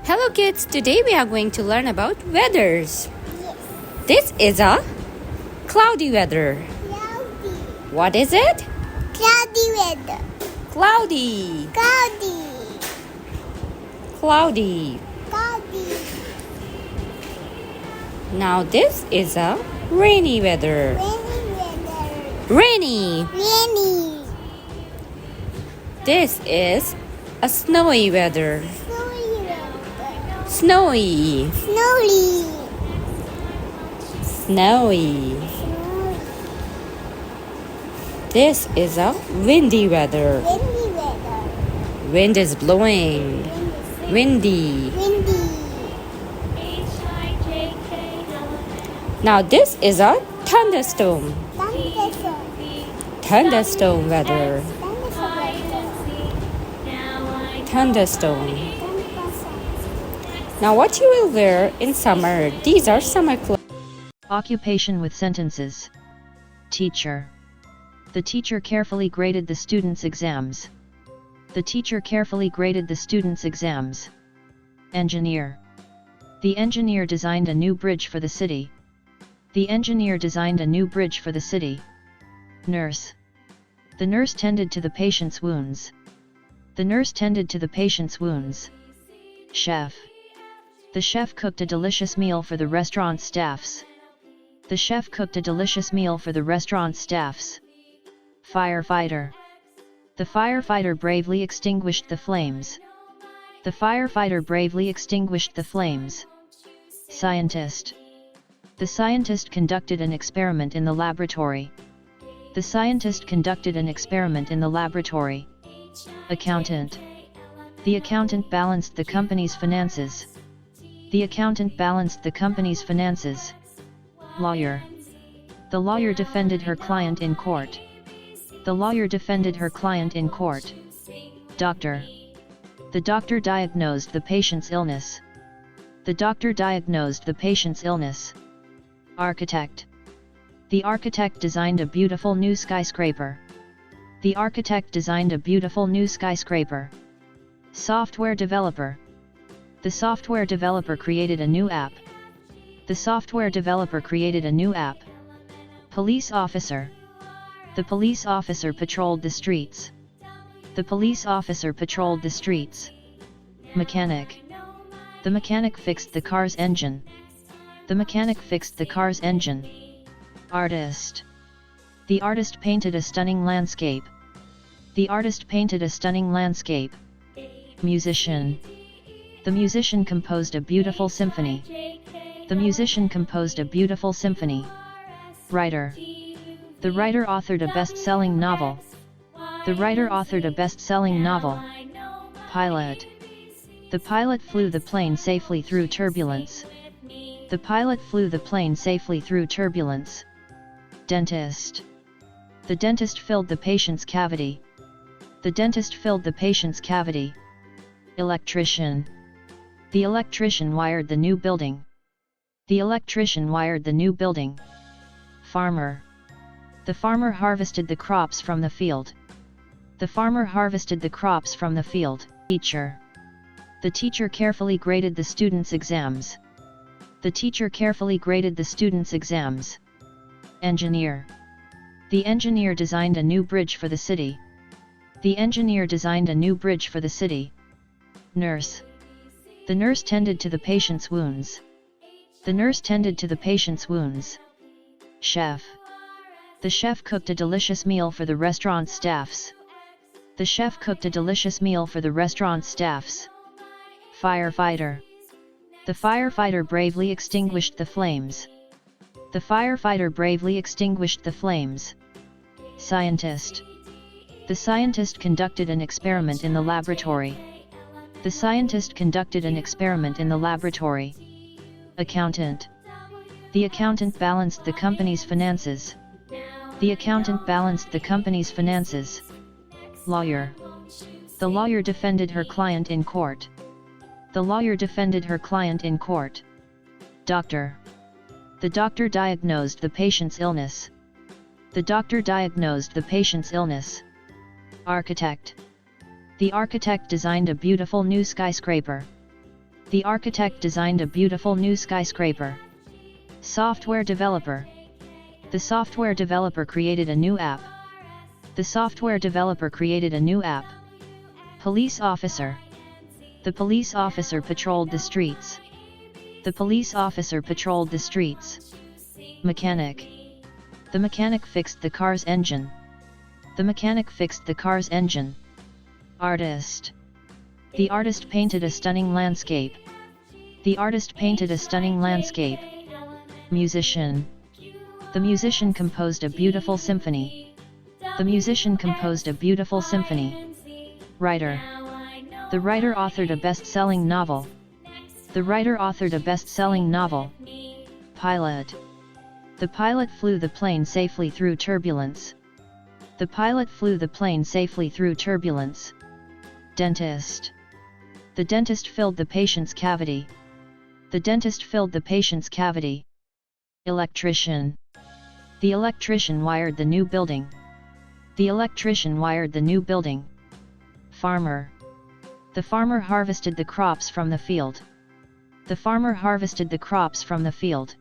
Hello kids, today we are going to learn about weathers. Yes. This is a cloudy weather. Cloudy. What is it? Cloudy weather. Cloudy. Cloudy. Cloudy. Cloudy. Now this is a rainy weather. Rainy weather. Rainy. Rainy. This is a snowy weather. Snowy weather. Snowy. Snowy. Snowy. Snowy. This is a windy weather. Windy weather. Wind is blowing. Windy. Windy. Now this is a thunderstorm. Thunderstorm. Thunderstorm weather. Thunderstorm. Thunderstorm. Thunderstorm. Now what you will wear in summer? These are summer clothes. Occupation with sentences. Teacher. The teacher carefully graded the students' exams. The teacher carefully graded the students' exams. Engineer. The engineer designed a new bridge for the city. The engineer designed a new bridge for the city. Nurse. The nurse tended to the patient's wounds. The nurse tended to the patient's wounds. Chef. The chef cooked a delicious meal for the restaurant staffs. The chef cooked a delicious meal for the restaurant staffs. Firefighter. The firefighter bravely extinguished the flames. The firefighter bravely extinguished the flames. Scientist. The scientist conducted an experiment in the laboratory. The scientist conducted an experiment in the laboratory. Accountant. The accountant balanced the company's finances. The accountant balanced the company's finances. Lawyer. The lawyer defended her client in court. The lawyer defended her client in court. Doctor. The doctor diagnosed the patient's illness. The doctor diagnosed the patient's illness. Architect. The architect designed a beautiful new skyscraper. The architect designed a beautiful new skyscraper. Software developer. The software developer created a new app. The software developer created a new app. Police officer. The police officer patrolled the streets. The police officer patrolled the streets. Mechanic. The mechanic fixed the car's engine. The mechanic fixed the car's engine. Artist. The artist painted a stunning landscape. The artist painted a stunning landscape. Musician. The musician composed a beautiful symphony. The musician composed a beautiful symphony. Writer. The writer authored a best-selling novel. The writer authored a best-selling novel. Pilot. The pilot flew the plane safely through turbulence. The pilot flew the plane safely through turbulence. Dentist. The dentist filled the patient's cavity. The dentist filled the patient's cavity. Electrician. The electrician wired the new building. The electrician wired the new building. Farmer. The farmer harvested the crops from the field. The farmer harvested the crops from the field. Teacher. The teacher carefully graded the students' exams. The teacher carefully graded the students' exams. Engineer. The engineer designed a new bridge for the city. The engineer designed a new bridge for the city. Nurse. The nurse tended to the patient's wounds. The nurse tended to the patient's wounds. Chef. The chef cooked a delicious meal for the restaurant staffs. The chef cooked a delicious meal for the restaurant staffs. Firefighter. The firefighter bravely extinguished the flames. The firefighter bravely extinguished the flames. Scientist. The scientist conducted an experiment in the laboratory. The scientist conducted an experiment in the laboratory. Accountant. The accountant balanced the company's finances. The accountant balanced the company's finances. Lawyer. The lawyer defended her client in court. The lawyer defended her client in court. Doctor. The doctor diagnosed the patient's illness. The doctor diagnosed the patient's illness. Architect. The architect designed a beautiful new skyscraper. The architect designed a beautiful new skyscraper. Software developer. The software developer created a new app. The software developer created a new app. Police officer. The police officer patrolled the streets. The police officer patrolled the streets. Mechanic. The mechanic fixed the car's engine. The mechanic fixed the car's engine. Artist. The artist painted a stunning landscape. The artist painted a stunning landscape. Musician. The musician composed a beautiful symphony. The musician composed a beautiful symphony. Writer. The writer authored a best-selling novel. The writer authored a best-selling novel. Pilot. The pilot flew the plane safely through turbulence. The pilot flew the plane safely through turbulence. Dentist. The dentist filled the patient's cavity. The dentist filled the patient's cavity. Electrician. The electrician wired the new building. The electrician wired the new building. Farmer. The farmer harvested the crops from the field. The farmer harvested the crops from the field.